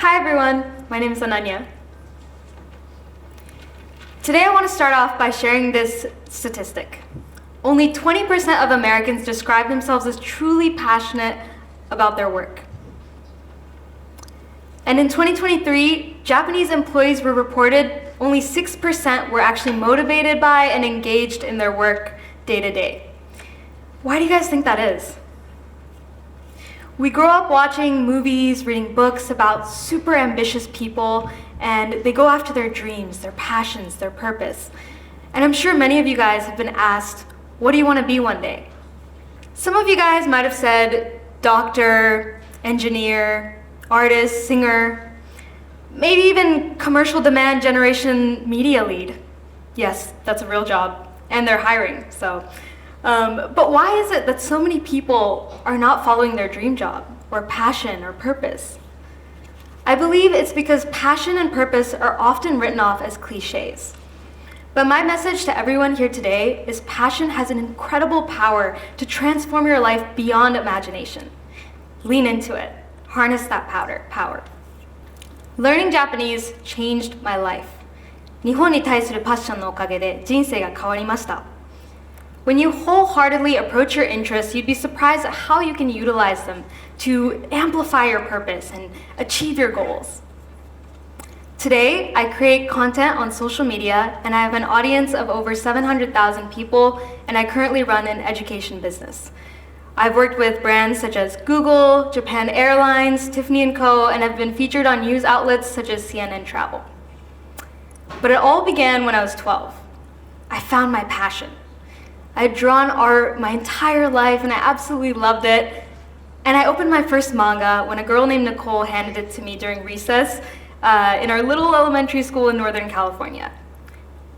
Hi everyone, my name is Ananya. Today I want to start off by sharing this statistic. Only 20% of Americans describe themselves as truly passionate about their work. And in 2023, Japanese employees were reported only 6% were actually motivated by and engaged in their work day to day. Why do you guys think that is? We grow up watching movies, reading books about super ambitious people, and they go after their dreams, their passions, their purpose. And I'm sure many of you guys have been asked, what do you want to be one day? Some of you guys might have said doctor, engineer, artist, singer, maybe even commercial demand generation media lead. Yes, that's a real job, and they're hiring, so. But why is it that so many people are not following their dream job, or passion, or purpose? I believe it's because passion and purpose are often written off as cliches. But my message to everyone here today is passion has an incredible power to transform your life beyond imagination. Lean into it. Harness that power. Learning Japanese changed my life. 日本に対するパッションのおかげで人生が変わりました。When you wholeheartedly approach your interests, you'd be surprised at how you can utilize them to amplify your purpose and achieve your goals. Today, I create content on social media, and I have an audience of over 700,000 people, and I currently run an education business. I've worked with brands such as Google, Japan Airlines, Tiffany & Co., and have been featured on news outlets such as CNN Travel. But it all began when I was 12. I found my passion. I had drawn art my entire life, and I absolutely loved it. And I opened my first manga when a girl named Nicole handed it to me during recess in our little elementary school in Northern California.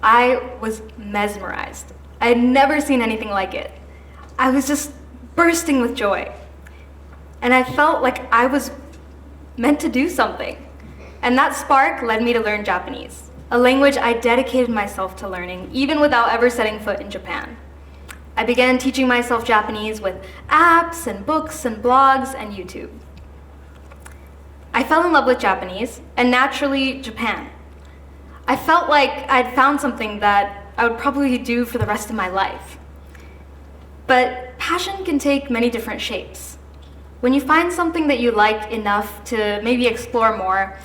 I was mesmerized. I had never seen anything like it. I was just bursting with joy. And I felt like I was meant to do something. And that spark led me to learn Japanese, a language I dedicated myself to learning, even without ever setting foot in Japan. I began teaching myself Japanese with apps and books and blogs and YouTube. I fell in love with Japanese and naturally Japan. I felt like I'd found something that I would probably do for the rest of my life. But passion can take many different shapes. When you find something that you like enough to maybe explore more,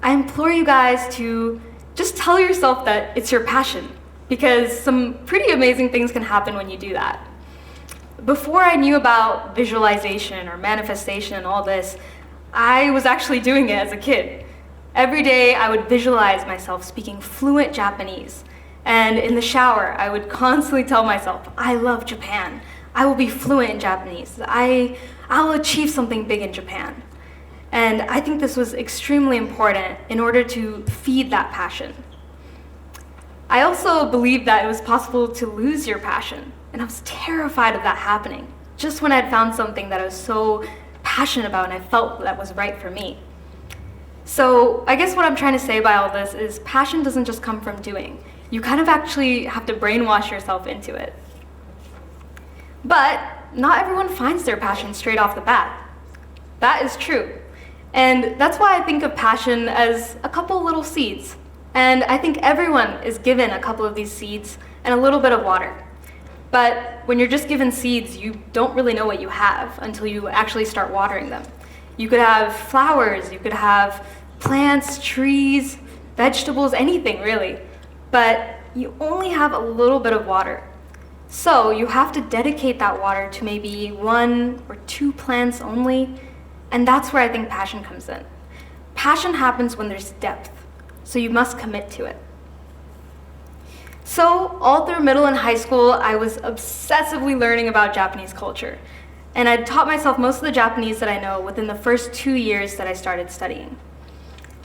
I implore you guys to just tell yourself that it's your passion, because some pretty amazing things can happen when you do that. Before I knew about visualization or manifestation and all this, I was actually doing it as a kid. Every day I would visualize myself speaking fluent Japanese. And in the shower, I would constantly tell myself, I love Japan. I will be fluent in Japanese. I'll achieve something big in Japan. And I think this was extremely important in order to feed that passion. I also believed that it was possible to lose your passion, and I was terrified of that happening, just when I had found something that I was so passionate about and I felt that was right for me. So I guess what I'm trying to say by all this is passion doesn't just come from doing. You kind of actually have to brainwash yourself into it. But not everyone finds their passion straight off the bat. That is true. And that's why I think of passion as a couple little seeds. And I think everyone is given a couple of these seeds and a little bit of water. But when you're just given seeds, you don't really know what you have until you actually start watering them. You could have flowers, you could have plants, trees, vegetables, anything really. But you only have a little bit of water. So you have to dedicate that water to maybe 1 or 2 plants only. And that's where I think passion comes in. Passion happens when there's depth. So you must commit to it. So all through middle and high school, I was obsessively learning about Japanese culture. And I taught myself most of the Japanese that I know within the first 2 years that I started studying.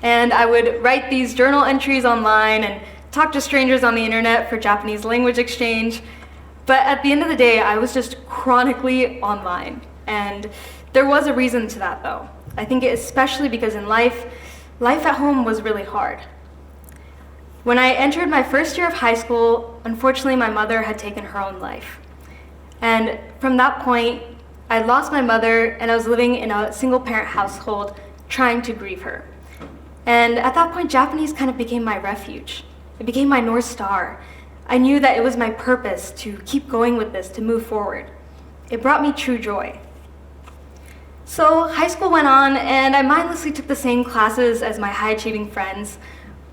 And I would write these journal entries online and talk to strangers on the internet for Japanese language exchange. But at the end of the day, I was just chronically online. And there was a reason to that though. I think especially because in life at home was really hard. When I entered my first year of high school, unfortunately my mother had taken her own life. And from that point, I lost my mother and I was living in a single parent household trying to grieve her. And at that point, Japanese kind of became my refuge. It became my North Star. I knew that it was my purpose to keep going with this, to move forward. It brought me true joy. So high school went on, and I mindlessly took the same classes as my high-achieving friends.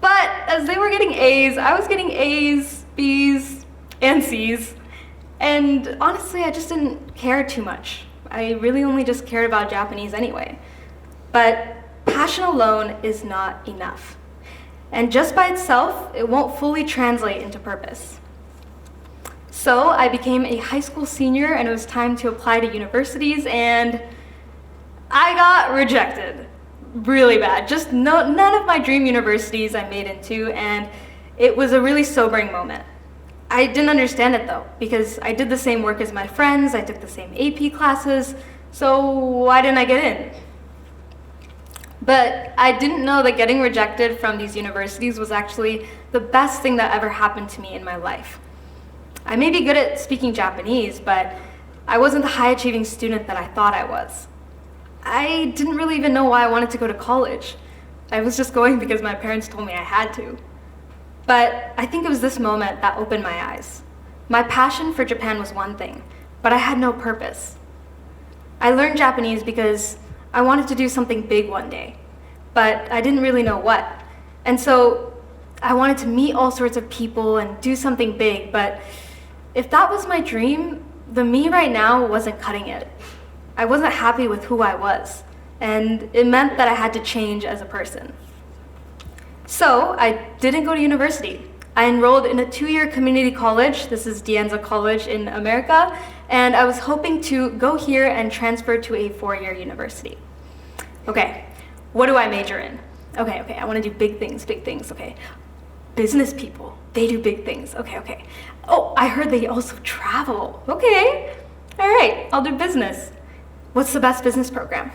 But as they were getting A's, I was getting A's, B's, and C's. And honestly, I just didn't care too much. I really only just cared about Japanese anyway. But passion alone is not enough. And just by itself, it won't fully translate into purpose. So I became a high school senior, and it was time to apply to universities, and I got rejected. Really bad. Just none of my dream universities I made into, and it was a really sobering moment. I didn't understand it though, because I did the same work as my friends, I took the same AP classes, so why didn't I get in? But I didn't know that getting rejected from these universities was actually the best thing that ever happened to me in my life. I may be good at speaking Japanese, but I wasn't the high-achieving student that I thought I was. I didn't really even know why I wanted to go to college. I was just going because my parents told me I had to. But I think it was this moment that opened my eyes. My passion for Japan was one thing, but I had no purpose. I learned Japanese because I wanted to do something big one day, but I didn't really know what. And so I wanted to meet all sorts of people and do something big, but if that was my dream, the me right now wasn't cutting it. I wasn't happy with who I was, and it meant that I had to change as a person. So I didn't go to university. I enrolled in a 2-year community college. This is Dianza College in America, and I was hoping to go here and transfer to a 4-year university. Okay, what do I major in? Okay, I want to do big things, okay. Business people, they do big things, okay. Oh, I heard they also travel, okay. All right, I'll do business. What's the best business program?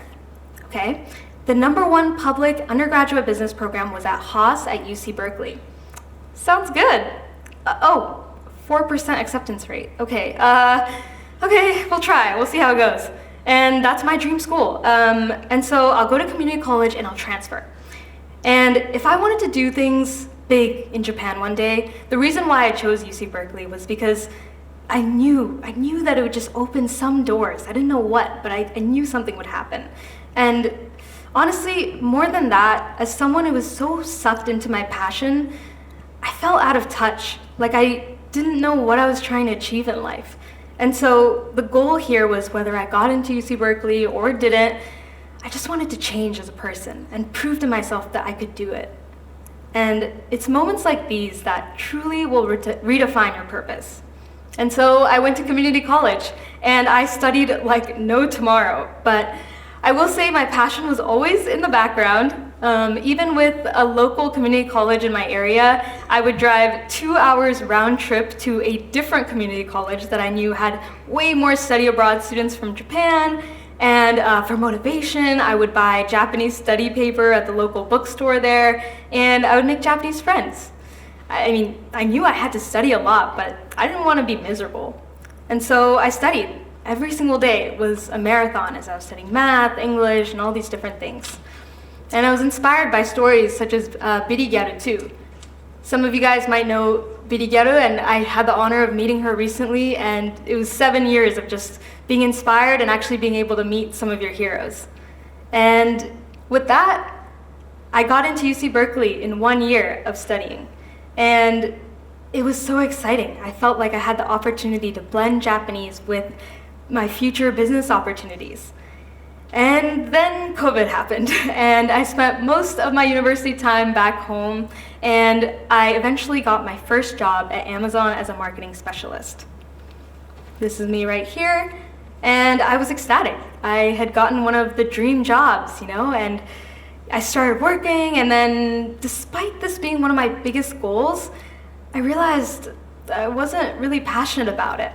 Okay, the #1 public undergraduate business program was at Haas at UC Berkeley. Sounds good. 4% acceptance rate. Okay, we'll try. We'll see how it goes. And that's my dream school. And so I'll go to community college and I'll transfer. And if I wanted to do things big in Japan one day, the reason why I chose UC Berkeley was because I knew that it would just open some doors. I didn't know what, but I knew something would happen. And honestly, more than that, as someone who was so sucked into my passion, I felt out of touch. Like I didn't know what I was trying to achieve in life. And so the goal here was whether I got into UC Berkeley or didn't, I just wanted to change as a person and prove to myself that I could do it. And it's moments like these that truly will redefine your purpose. And so I went to community college and I studied like no tomorrow, but I will say my passion was always in the background. Even with a local community college in my area, I would drive 2 hours round trip to a different community college that I knew had way more study abroad students from Japan. And for motivation, I would buy Japanese study paper at the local bookstore there, and I would make Japanese friends. I mean, I knew I had to study a lot, but I didn't want to be miserable. And so I studied. Every single day was a marathon as I was studying math, English, and all these different things. And I was inspired by stories such as Birigyaru too. Some of you guys might know Birigyaru, and I had the honor of meeting her recently, and it was 7 years of just being inspired and actually being able to meet some of your heroes. And with that, I got into UC Berkeley in 1 year of studying. And it was so exciting. I felt like I had the opportunity to blend Japanese with my future business opportunities. And then COVID happened, and I spent most of my university time back home, and I eventually got my first job at Amazon as a marketing specialist. This is me right here, and I was ecstatic. I had gotten one of the dream jobs, and I started working, and then despite this being one of my biggest goals, I realized I wasn't really passionate about it.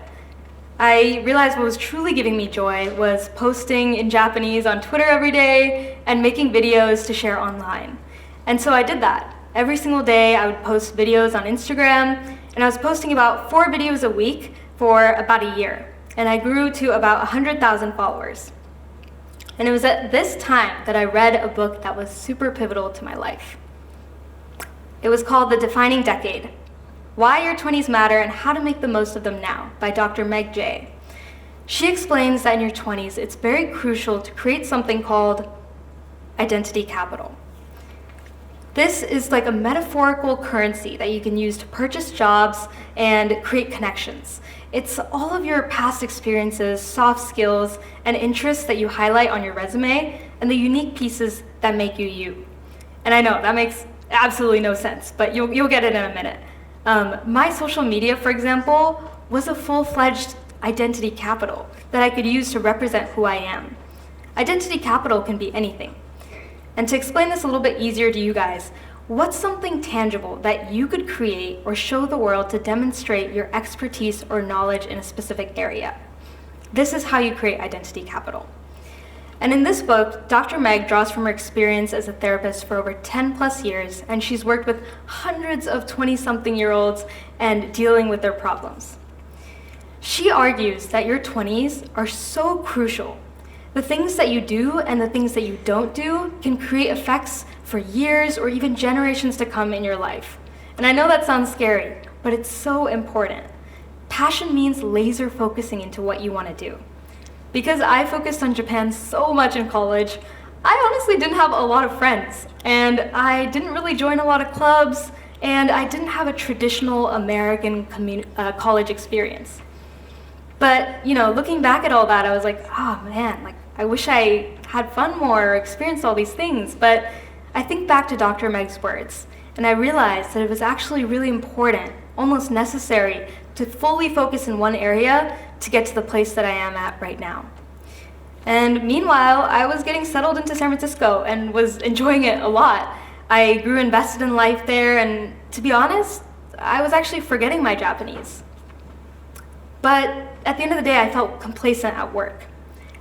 I realized what was truly giving me joy was posting in Japanese on Twitter every day and making videos to share online. And so I did that. Every single day I would post videos on Instagram, and I was posting about 4 videos a week for about a year. And I grew to about 100,000 followers. And it was at this time that I read a book that was super pivotal to my life. It was called The Defining Decade: Why Your 20s Matter and How to Make the Most of Them Now by Dr. Meg Jay. She explains that in your 20s, it's very crucial to create something called identity capital. This is like a metaphorical currency that you can use to purchase jobs and create connections. It's all of your past experiences, soft skills, and interests that you highlight on your resume, and the unique pieces that make you you. And I know that makes absolutely no sense, but you'll get it in a minute. My social media, for example, was a full-fledged identity capital that I could use to represent who I am. Identity capital can be anything. And to explain this a little bit easier to you guys, what's something tangible that you could create or show the world to demonstrate your expertise or knowledge in a specific area? This is how you create identity capital. And in this book, Dr. Meg draws from her experience as a therapist for over 10 plus years, and she's worked with hundreds of 20-something-year-olds and dealing with their problems. She argues that your 20s are so crucial. The things that you do and the things that you don't do can create effects for years or even generations to come in your life. And I know that sounds scary, but it's so important. Passion means laser focusing into what you want to do. Because I focused on Japan so much in college, I honestly didn't have a lot of friends, and I didn't really join a lot of clubs, and I didn't have a traditional American college experience. But, looking back at all that, I was like, oh man, I wish I had fun more or experienced all these things. But I think back to Dr. Meg's words, and I realized that it was actually really important, almost necessary, to fully focus in one area to get to the place that I am at right now. And meanwhile, I was getting settled into San Francisco and was enjoying it a lot. I grew invested in life there, and to be honest, I was actually forgetting my Japanese. But at the end of the day, I felt complacent at work.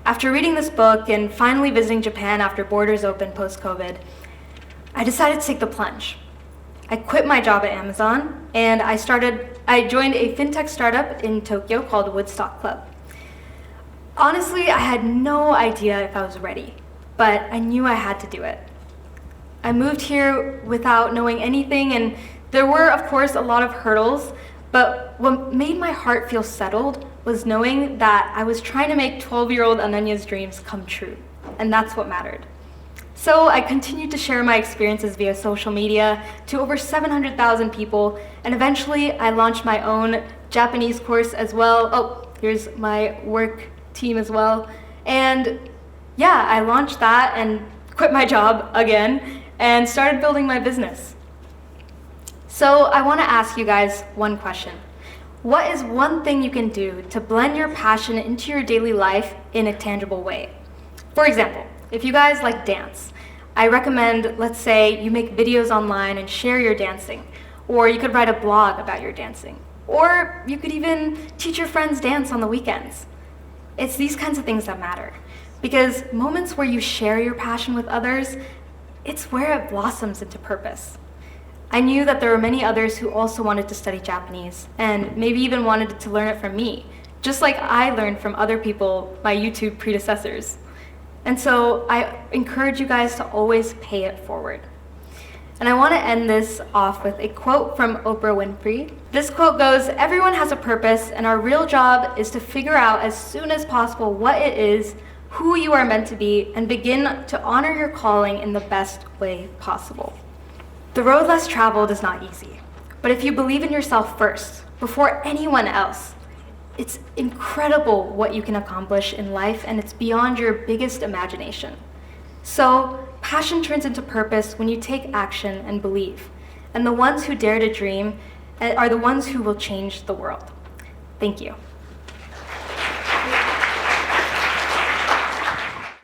After reading this book and finally visiting Japan after borders opened post-COVID, I decided to take the plunge. I quit my job at Amazon and I joined a fintech startup in Tokyo called Woodstock Club. Honestly, I had no idea if I was ready, but I knew I had to do it. I moved here without knowing anything, and there were, of course, a lot of hurdles, but what made my heart feel settled was knowing that I was trying to make 12-year-old Ananya's dreams come true, and that's what mattered. So I continued to share my experiences via social media to over 700,000 people, and eventually I launched my own Japanese course as well. Oh, here's my work team as well. And yeah, I launched that and quit my job again and started building my business. So I want to ask you guys one question. What is one thing you can do to blend your passion into your daily life in a tangible way? For example, if you guys like dance, I recommend, let's say, you make videos online and share your dancing, or you could write a blog about your dancing, or you could even teach your friends dance on the weekends. It's these kinds of things that matter, because moments where you share your passion with others, it's where it blossoms into purpose. I knew that there were many others who also wanted to study Japanese, and maybe even wanted to learn it from me, just like I learned from other people, my YouTube predecessors. And so I encourage you guys to always pay it forward. And I want to end this off with a quote from Oprah Winfrey. This quote goes, "Everyone has a purpose, and our real job is to figure out as soon as possible what it is, who you are meant to be, and begin to honor your calling in the best way possible." The road less traveled is not easy, but if you believe in yourself first, before anyone else, it's incredible what you can accomplish in life, and it's beyond your biggest imagination. So, passion turns into purpose when you take action and believe. And the ones who dare to dream are the ones who will change the world. Thank you.